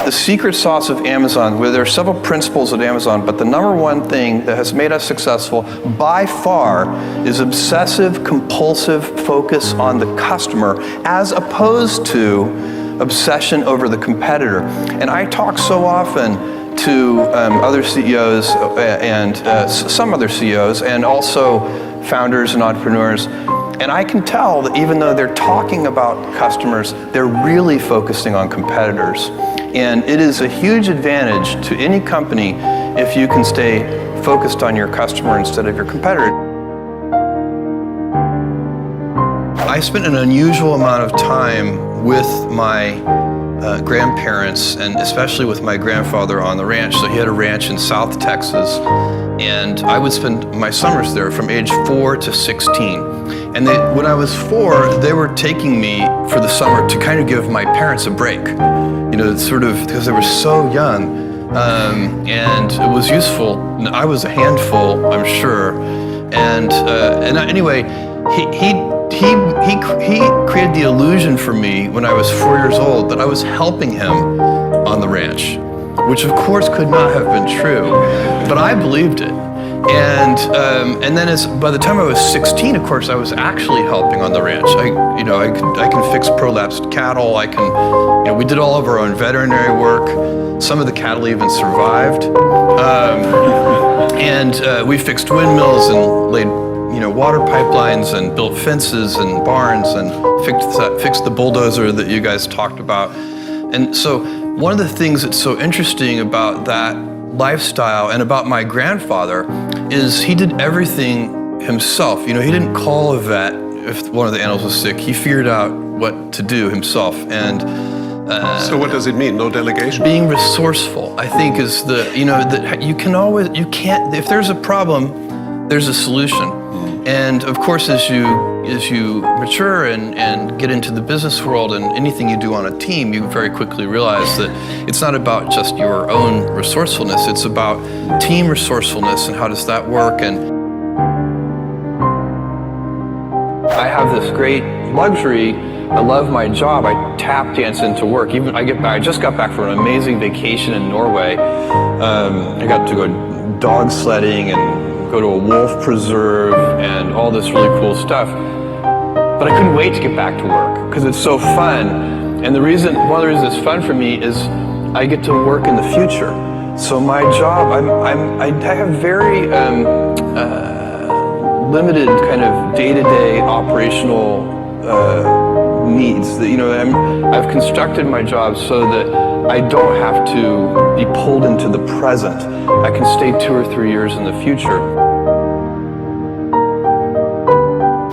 The secret sauce of Amazon, where there are several principles at Amazon, but the number one thing that has made us successful by far is obsessive, compulsive focus on the customer as opposed to obsession over the competitor. And I talk so often to other CEOs and some other CEOs and also founders and entrepreneurs, and I can tell that even though they're talking about customers, they're really focusing on competitors. And it is a huge advantage to any company if you can stay focused on your customer instead of your competitor. I spent an unusual amount of time with my grandparents, and especially with my grandfather on the ranch. So he had a ranch in South Texas, and I would spend my summers there from age 4 to 16. And when I was 4, they were taking me for the summer to kind of give my parents a break. You know, sort of, because they were so young, and it was useful. I was a handful, I'm sure. And anyway, he created the illusion for me when I was 4 years old that I was helping him on the ranch, which of course could not have been true, but I believed it. And then by the time I was 16, of course, I was actually helping on the ranch. I can fix prolapsed cattle. We did all of our own veterinary work. Some of the cattle even survived. And we fixed windmills and laid, water pipelines and built fences and barns and fixed the bulldozer that you guys talked about. And so one of the things that's so interesting about that lifestyle and about my grandfather is he did everything himself. He didn't call a vet if one of the animals was sick. He figured out what to do himself. And so what does it mean? No delegation? Being resourceful, I think, is that you can't, if there's a problem, there's a solution. And of course, as you mature and get into the business world and anything you do on a team, you very quickly realize that it's not about just your own resourcefulness, it's about team resourcefulness and how does that work. And I have this great luxury. I love my job. I tap dance into work. I just got back from an amazing vacation in Norway. I got to go dog sledding and go to a wolf preserve and all this really cool stuff. But I couldn't wait to get back to work because it's so fun. And one of the reasons it's fun for me is I get to work in the future. So my job, I have very limited kind of day-to-day operational needs. I've constructed my job so that I don't have to be pulled into the present. I can stay 2 or 3 years in the future.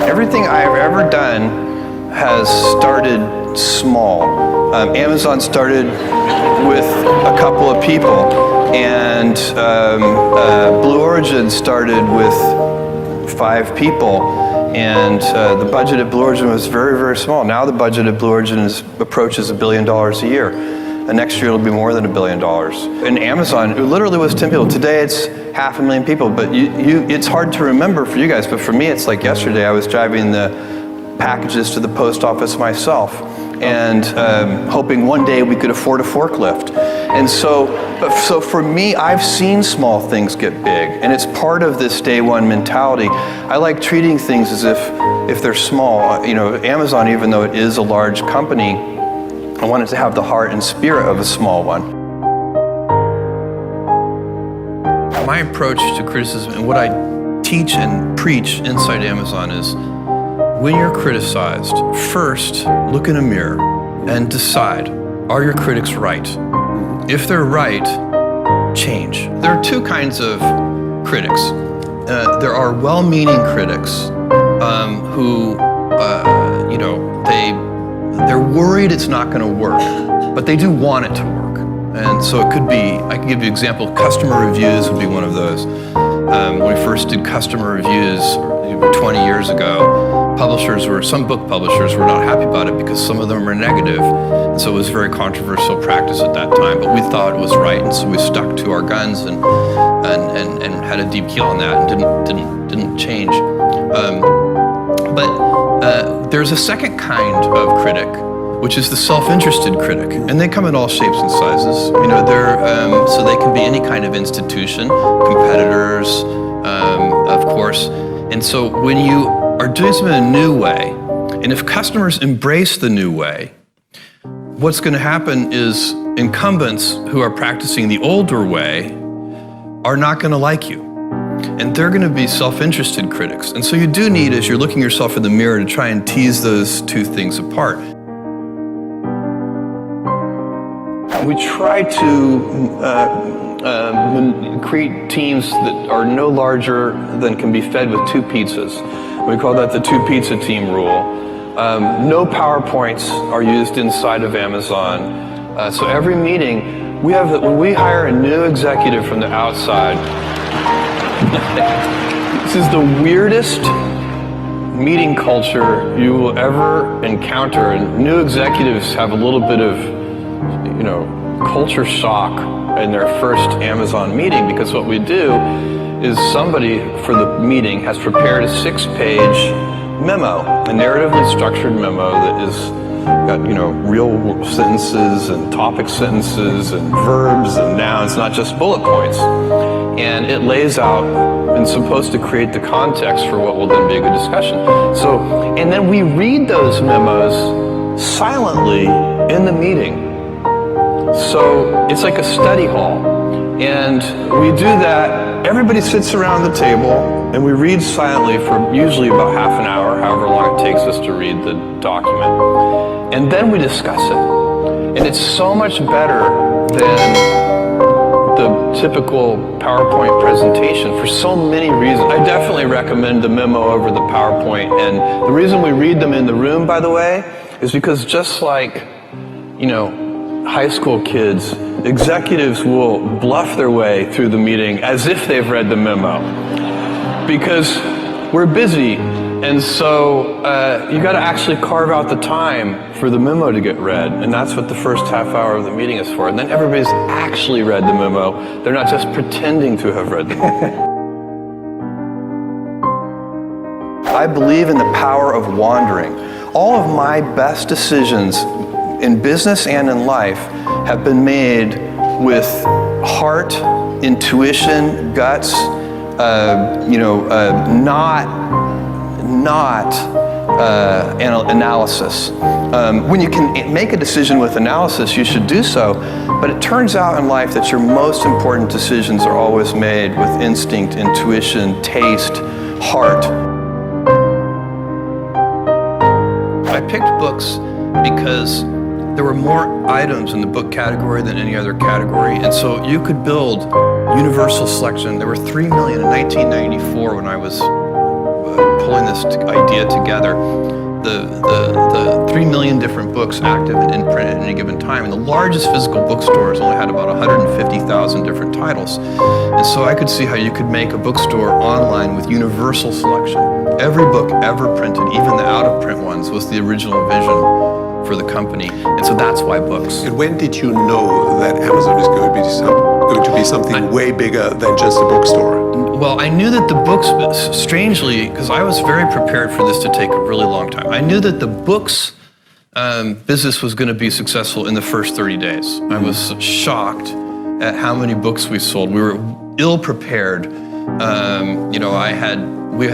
Everything I've ever done has started small. Amazon started with a couple of people, and Blue Origin started with 5 people. And the budget at Blue Origin was very, very small. Now the budget at Blue Origin approaches $1 billion a year. And next year it'll be more than $1 billion. And Amazon, it literally was 10 people. Today it's 500,000 people. But it's hard to remember for you guys. But for me, it's like yesterday I was driving the packages to the post office myself, and hoping one day we could afford a forklift. And so for me, I've seen small things get big, and it's part of this day one mentality. I like treating things as if they're small. Amazon, even though it is a large company, I want it to have the heart and spirit of a small one. My approach to criticism and what I teach and preach inside Amazon is, when you're criticized, first look in a mirror and decide, are your critics right? If they're right, change. There are 2 kinds of critics. There are well-meaning critics who, they're worried it's not going to work, but they do want it to work. And so it could be, I can give you an example, customer reviews would be one of those. When we first did customer reviews 20 years ago, some book publishers were not happy about it because some of them were negative. And so it was a very controversial practice at that time, but we thought it was right, and so we stuck to our guns and had a deep heel on that and didn't change. But there's a second kind of critic which is the self-interested critic. And they come in all shapes and sizes. You know, so they can be any kind of institution, competitors, of course. And so when you are doing something in a new way, and if customers embrace the new way, what's going to happen is incumbents who are practicing the older way are not going to like you. And they're going to be self-interested critics. And so you do need, as you're looking yourself in the mirror, to try and tease those two things apart. We try to create teams that are no larger than can be fed with 2 pizzas. We call that the 2 pizza team rule. No PowerPoints are used inside of Amazon. So every meeting, when we hire a new executive from the outside, this is the weirdest meeting culture you will ever encounter. And new executives have a little bit of, culture shock in their first Amazon meeting, because what we do is somebody for the meeting has prepared a 6-page memo, a narratively structured memo that is got, real sentences and topic sentences and verbs and nouns, not just bullet points. And it lays out and supposed to create the context for what will then be a good discussion. And then we read those memos silently in the meeting. So it's like a study hall. And we do that, everybody sits around the table, and we read silently for usually about half an hour, however long it takes us to read the document. And then we discuss it. And it's so much better than the typical PowerPoint presentation for so many reasons. I definitely recommend the memo over the PowerPoint. And the reason we read them in the room, by the way, is because just like, high school kids, executives will bluff their way through the meeting as if they've read the memo. Because we're busy, and so you got to actually carve out the time for the memo to get read, and that's what the first half hour of the meeting is for. And then everybody's actually read the memo. They're not just pretending to have read the memo. I believe in the power of wandering. All of my best decisions in business and in life have been made with heart, intuition, guts, not analysis. When you can make a decision with analysis, you should do so, but it turns out in life that your most important decisions are always made with instinct, intuition, taste, heart. I picked books because there were more items in the book category than any other category, and so you could build universal selection. There were 3 million in 1994 when I was pulling this idea together. The 3 million different books active and in print at any given time, and the largest physical bookstores only had about 150,000 different titles. And so I could see how you could make a bookstore online with universal selection. Every book ever printed, even the out-of-print ones, was the original vision for the company, and so that's why books. And when did you know that Amazon is going to be something way bigger than just a bookstore? Well, I knew that the books, strangely, because I was very prepared for this to take a really long time, I knew that the books business was going to be successful in the first 30 days. I was shocked at how many books we sold. We were ill-prepared. We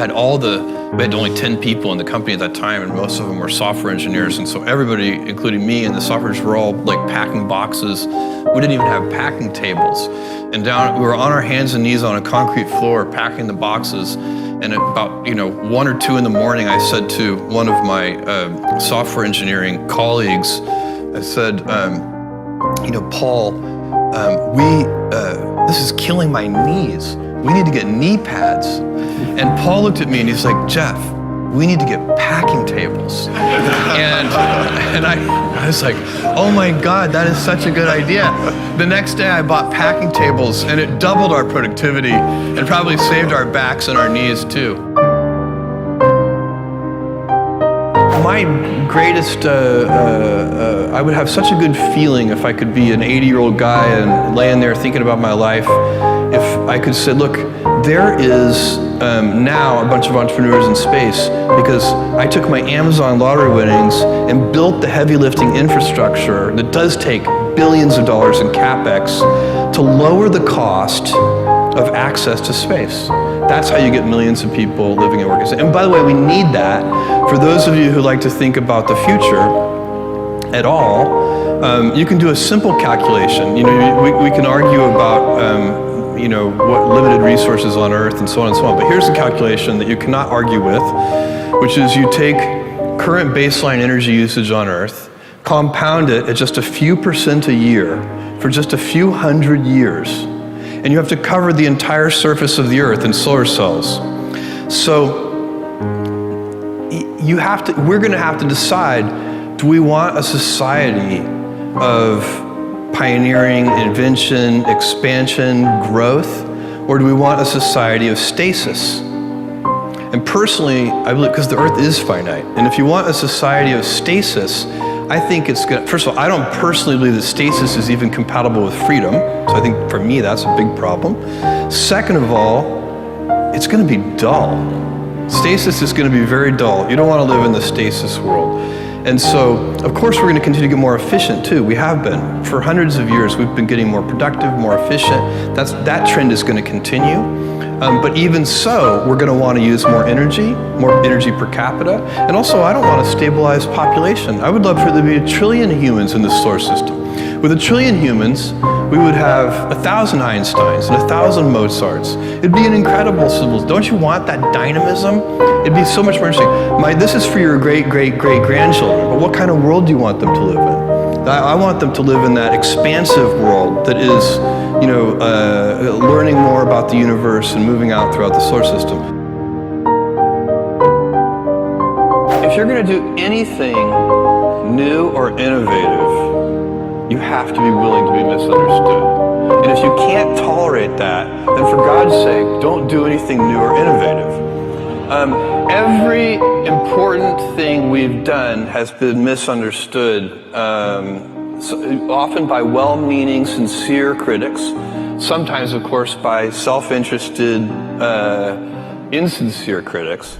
had only 10 people in the company at that time, and most of them were software engineers, and so everybody, including me and the software engineers, were all like packing boxes. We didn't even have packing tables. And we were on our hands and knees on a concrete floor packing the boxes, and at about 1 or 2 in the morning, I said to one of my software engineering colleagues, I said, Paul, this is killing my knees. We need to get knee pads. And Paul looked at me and he's like, Jeff, we need to get packing tables. and I was like, oh my God, that is such a good idea. The next day I bought packing tables, and it doubled our productivity and probably saved our backs and our knees too. my greatest, I would have such a good feeling if I could be an 80-year-old guy and laying there thinking about my life, if I could say, look, there is now a bunch of entrepreneurs in space because I took my Amazon lottery winnings and built the heavy lifting infrastructure that does take billions of dollars in CapEx to lower the cost of access to space. That's how you get millions of people living and working. And by the way, we need that. For those of you who like to think about the future at all, you can do a simple calculation. You know, we can argue about you know, what limited resources on Earth and so on and so on. But here's a calculation that you cannot argue with, which is you take current baseline energy usage on Earth, compound it at just a few % a year for just a few hundred years, and you have to cover the entire surface of the Earth in solar cells. So we're going to have to decide, do we want a society of pioneering, invention, expansion, growth, or do we want a society of stasis? And personally, I believe, because the Earth is finite, and if you want a society of stasis, I think it's going to, first of all, I don't personally believe that stasis is even compatible with freedom, so I think for me that's a big problem. Second of all, it's going to be dull. Stasis is going to be very dull. You don't want to live in the stasis world. And so, of course, we're going to continue to get more efficient too. We have been. For hundreds of years, we've been getting more productive, more efficient. That trend is going to continue. But even so, we're going to want to use more energy per capita. And also, I don't want a stabilized population. I would love for there to be 1 trillion humans in the solar system. With 1 trillion humans, we would have 1,000 Einsteins and 1,000 Mozarts. It'd be an incredible civilization. Don't you want that dynamism? It'd be so much more interesting. This is for your great-great-great-grandchildren, but what kind of world do you want them to live in? I want them to live in that expansive world that is, you know, learning more about the universe and moving out throughout the solar system. If you're going to do anything new or innovative, you have to be willing to be misunderstood. And if you can't tolerate that, then for God's sake, don't do anything new or innovative. Every important thing we've done has been misunderstood, often by well-meaning, sincere critics, sometimes, of course, by self-interested, insincere critics.